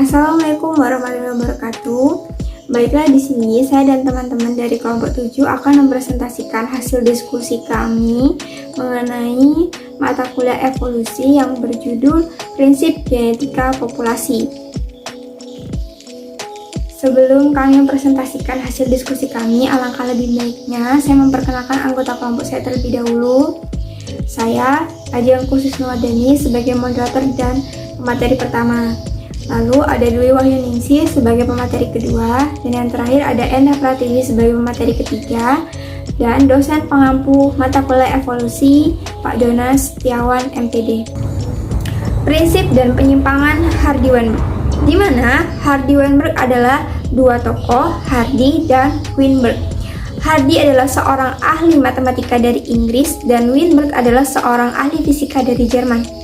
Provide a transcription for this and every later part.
Assalamualaikum warahmatullahi wabarakatuh. Baiklah, di sini saya dan teman-teman dari kelompok 7 akan mempresentasikan hasil diskusi kami mengenai mata kuliah evolusi yang berjudul Prinsip Genetika Populasi. Sebelum kami mempresentasikan hasil diskusi kami, alangkah lebih baiknya saya memperkenalkan anggota kelompok saya terlebih dahulu. Saya, Ajeng Khusus Nuwadani, sebagai moderator dan pemateri pertama. Lalu ada Dwi Wahyuningsih sebagai pemateri kedua, dan yang terakhir ada Endah Pratiwi sebagai pemateri ketiga, dan dosen pengampu mata kuliah evolusi Pak Donas Setiawan MPD. Prinsip dan penyimpangan Hardy-Weinberg, di mana Hardy-Weinberg adalah dua tokoh, Hardy dan Weinberg. Hardy adalah seorang ahli matematika dari Inggris dan Weinberg adalah seorang ahli fisika dari Jerman.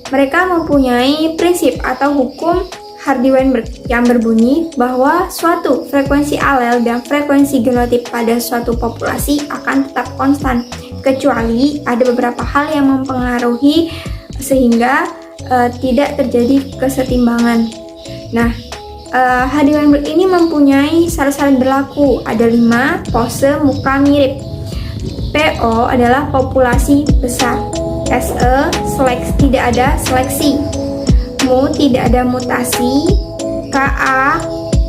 Mereka mempunyai prinsip atau hukum Hardy-Weinberg yang berbunyi bahwa suatu frekuensi alel dan frekuensi genotip pada suatu populasi akan tetap konstan, kecuali ada beberapa hal yang mempengaruhi sehingga tidak terjadi kesetimbangan. Nah, Hardy-Weinberg ini mempunyai syarat-syarat berlaku, ada 5: pose muka mirip, PO adalah populasi besar, SE seleksi, tidak ada seleksi, Mu tidak ada mutasi, KA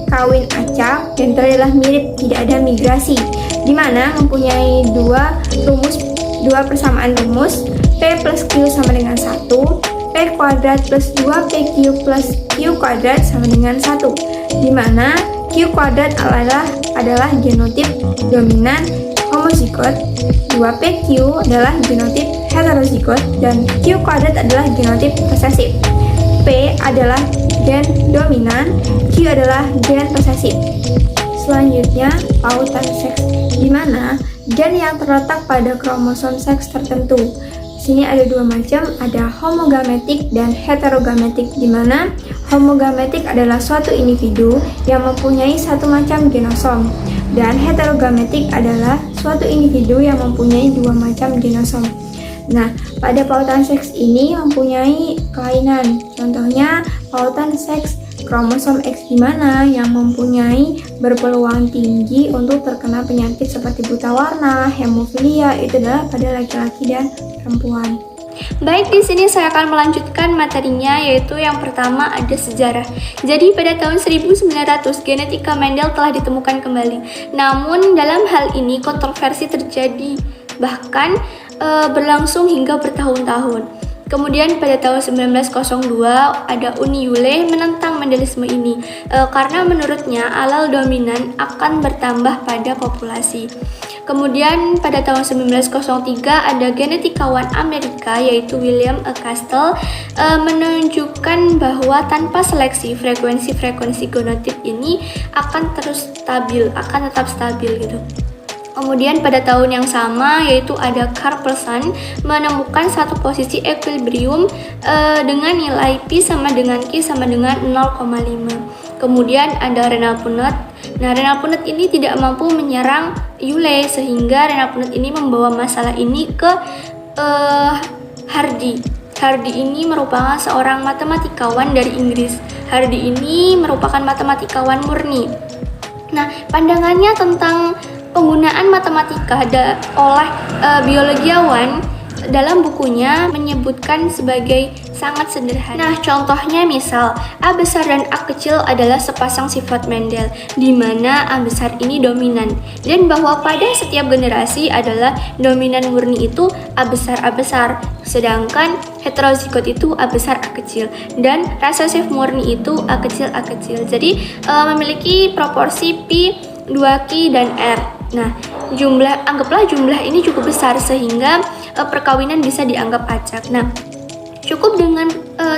kawin acak, dan terakhir adalah mirip, tidak ada migrasi, di mana mempunyai dua persamaan rumus, P plus Q sama dengan 1, P kuadrat plus 2PQ plus Q kuadrat sama dengan 1, di mana Q kuadrat adalah genotip dominan homozigot, 2PQ adalah genotip heterozigot, dan Q kuadrat adalah genotip resesif. P adalah gen dominan, Q adalah gen resesif. Selanjutnya, pautan seks, di mana gen yang terletak pada kromosom seks tertentu. Di sini ada dua macam, ada homogametik dan heterogametik, di mana homogametik adalah suatu individu yang mempunyai satu macam genosom, dan heterogametik adalah suatu individu yang mempunyai dua macam genosom. Nah, pada pautan seks ini mempunyai kelainan. Contohnya, pautan seks kromosom X di mana yang mempunyai berpeluang tinggi untuk terkena penyakit seperti buta warna, hemofilia, itu adalah pada laki-laki dan perempuan. Baik, di sini saya akan melanjutkan materinya, yaitu yang pertama ada sejarah. Jadi pada tahun 1900 genetika Mendel telah ditemukan kembali. Namun dalam hal ini kontroversi terjadi, bahkan berlangsung hingga bertahun-tahun. Kemudian pada tahun 1902 ada Uni Yule menentang Mendelisme ini karena menurutnya alel dominan akan bertambah pada populasi. Kemudian pada tahun 1903 ada genetikawan Amerika yaitu William A. Castle menunjukkan bahwa tanpa seleksi frekuensi genotip ini akan tetap stabil gitu. Kemudian pada tahun yang sama yaitu ada Carl-Pelzan menemukan satu posisi equilibrium dengan nilai Pi sama dengan Q sama dengan 0,5. Kemudian ada Renal-Punnett. Nah, Renal-Punnett ini tidak mampu menyerang Yule sehingga Renal-Punnett ini membawa masalah ini ke Hardy. Hardy ini merupakan seorang matematikawan dari Inggris. Hardy ini merupakan matematikawan murni. Nah, pandangannya tentang penggunaan matematika oleh biologiawan dalam bukunya menyebutkan sebagai sangat sederhana. Nah, contohnya misal A besar dan A kecil adalah sepasang sifat Mendel, di mana A besar ini dominan, dan bahwa pada setiap generasi adalah dominan murni itu A besar, sedangkan heterozigot itu A besar A kecil, dan resesif murni itu A kecil. Jadi memiliki proporsi Pi, 2Q, dan R. Nah, anggaplah jumlah ini cukup besar sehingga perkawinan bisa dianggap acak. Nah, cukup dengan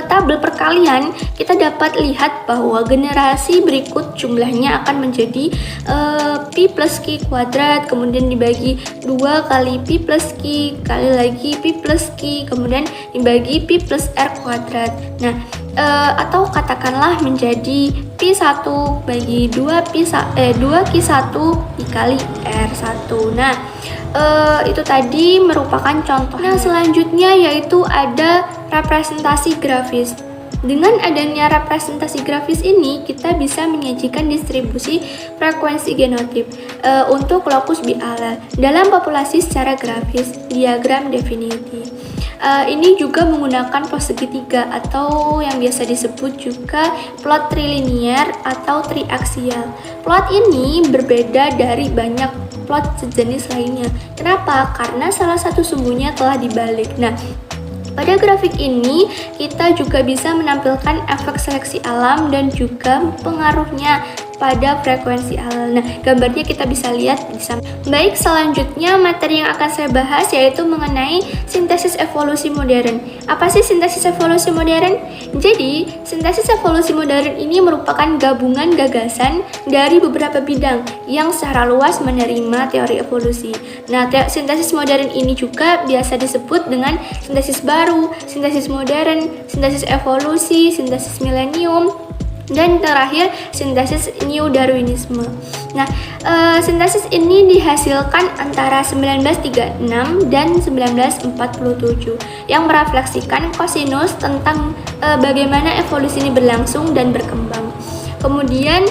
tabel perkalian kita dapat lihat bahwa generasi berikut jumlahnya akan menjadi Pi plus Q kuadrat, kemudian dibagi 2 kali Pi plus Q, kali lagi Pi plus Q, kemudian dibagi Pi plus R kuadrat. Nah, atau katakanlah menjadi Pi 1 bagi 2Q1 dikali R1. Nah, itu tadi merupakan contoh. Nah, selanjutnya yaitu ada representasi grafis. Dengan adanya representasi grafis ini, kita bisa menyajikan distribusi frekuensi genotip untuk lokus biala dalam populasi secara grafis, diagram definiti. Ini juga menggunakan pose segitiga atau yang biasa disebut juga plot trilinear atau triaksial. Plot ini berbeda dari banyak plot sejenis lainnya. Kenapa? Karena salah satu sumbunya telah dibalik. Nah, pada grafik ini kita juga bisa menampilkan efek seleksi alam dan juga pengaruhnya pada frekuensi alam. Nah, gambarnya kita bisa lihat di samping. Baik, selanjutnya materi yang akan saya bahas yaitu mengenai sintesis evolusi modern. Apa sih sintesis evolusi modern? Jadi, sintesis evolusi modern ini merupakan gabungan gagasan dari beberapa bidang yang secara luas menerima teori evolusi. Nah, sintesis modern ini juga biasa disebut dengan sintesis baru, sintesis modern, sintesis evolusi, sintesis milenium, dan terakhir sintesis New Darwinisme. Nah, sintesis ini dihasilkan antara 1936 dan 1947 yang merefleksikan kosinus tentang bagaimana evolusi ini berlangsung dan berkembang. Kemudian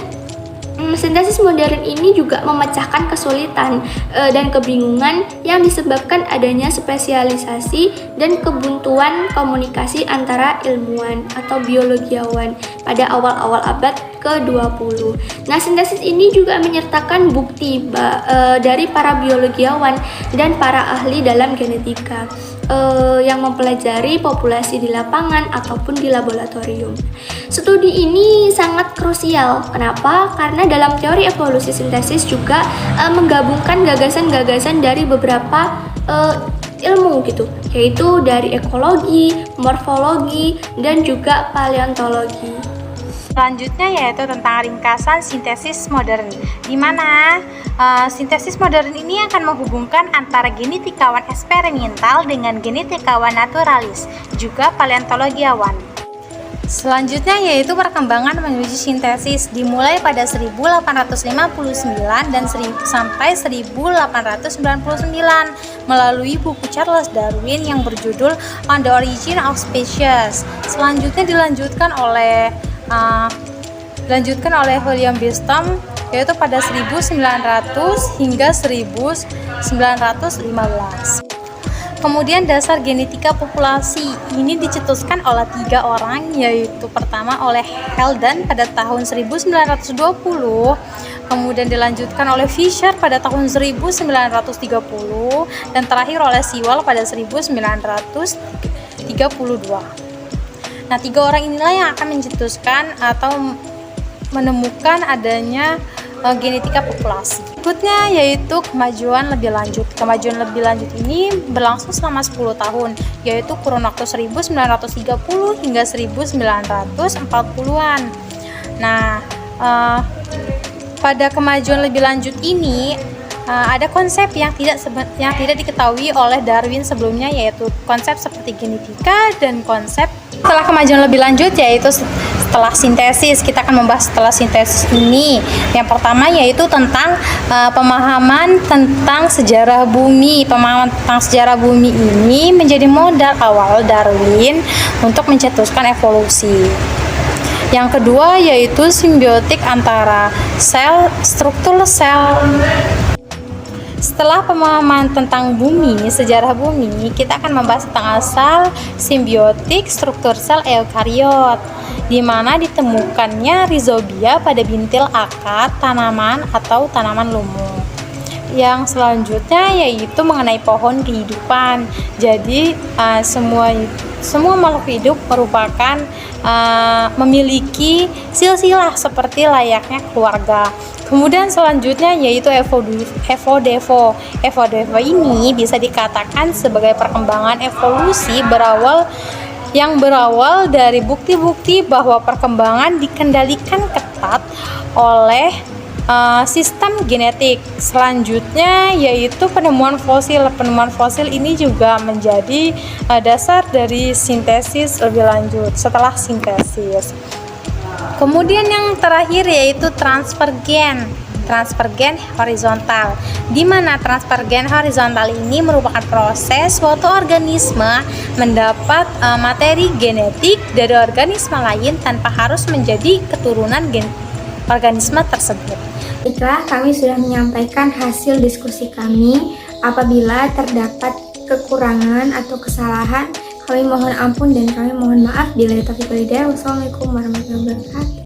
sintesis modern ini juga memecahkan kesulitan dan kebingungan yang disebabkan adanya spesialisasi dan kebuntuan komunikasi antara ilmuwan atau biologiawan pada awal-awal abad ke-20. Nah, sintesis ini juga menyertakan bukti dari para biologiawan dan para ahli dalam genetika yang mempelajari populasi di lapangan ataupun di laboratorium. Studi ini sangat krusial. Kenapa? Karena dalam teori evolusi sintesis juga menggabungkan gagasan-gagasan dari beberapa ilmu gitu, yaitu dari ekologi, morfologi, dan juga paleontologi. Selanjutnya yaitu tentang ringkasan sintesis modern, di mana sintesis modern ini akan menghubungkan antara genetikawan eksperimental dengan genetikawan naturalis, juga paleontologiawan. Selanjutnya yaitu perkembangan menuju sintesis dimulai pada 1859 dan sampai 1899 melalui buku Charles Darwin yang berjudul On the Origin of Species. Selanjutnya dilanjutkan oleh William Beeston yaitu pada 1900 hingga 1915. Kemudian dasar genetika populasi ini dicetuskan oleh 3 orang, yaitu pertama oleh Helden pada tahun 1920, kemudian dilanjutkan oleh Fisher pada tahun 1930, dan terakhir oleh Sewell pada 1932. Nah, 3 orang inilah yang akan mencetuskan atau menemukan adanya genetika populasi. Berikutnya yaitu kemajuan lebih lanjut. Kemajuan lebih lanjut ini berlangsung selama 10 tahun, yaitu kurun waktu 1930 hingga 1940-an. Nah, pada kemajuan lebih lanjut ini ada konsep yang tidak diketahui oleh Darwin sebelumnya, yaitu konsep seperti genetika dan konsep setelah kemajuan lebih lanjut, yaitu setelah sintesis. Kita akan membahas setelah sintesis ini. Yang pertama yaitu tentang pemahaman tentang sejarah bumi. Pemahaman tentang sejarah bumi ini menjadi modal awal Darwin untuk mencetuskan evolusi. Yang kedua yaitu simbiotik antara sel, struktur sel. Setelah pemahaman tentang bumi, sejarah bumi, kita akan membahas tentang asal, simbiotik, struktur sel eukariot, di mana ditemukannya rizobia pada bintil akar tanaman atau tanaman lumbung. Yang selanjutnya yaitu mengenai pohon kehidupan. Jadi semua makhluk hidup merupakan memiliki silsilah seperti layaknya keluarga. Kemudian selanjutnya yaitu evodevo. Evodevo ini bisa dikatakan sebagai perkembangan evolusi yang berawal dari bukti-bukti bahwa perkembangan dikendalikan ketat oleh sistem genetik. Selanjutnya yaitu penemuan fosil. Penemuan fosil ini juga menjadi dasar dari sintesis lebih lanjut setelah sintesis. Kemudian yang terakhir yaitu transfer gen. transfer gen horizontal, di mana transfer gen horizontal ini merupakan proses suatu organisme mendapat materi genetik dari organisme lain tanpa harus menjadi keturunan organisme tersebut. Baiklah, kami sudah menyampaikan hasil diskusi kami. Apabila terdapat kekurangan atau kesalahan, kami mohon ampun dan kami mohon maaf. Bila taufiq wal hidayah. Wassalamualaikum warahmatullahi wabarakatuh.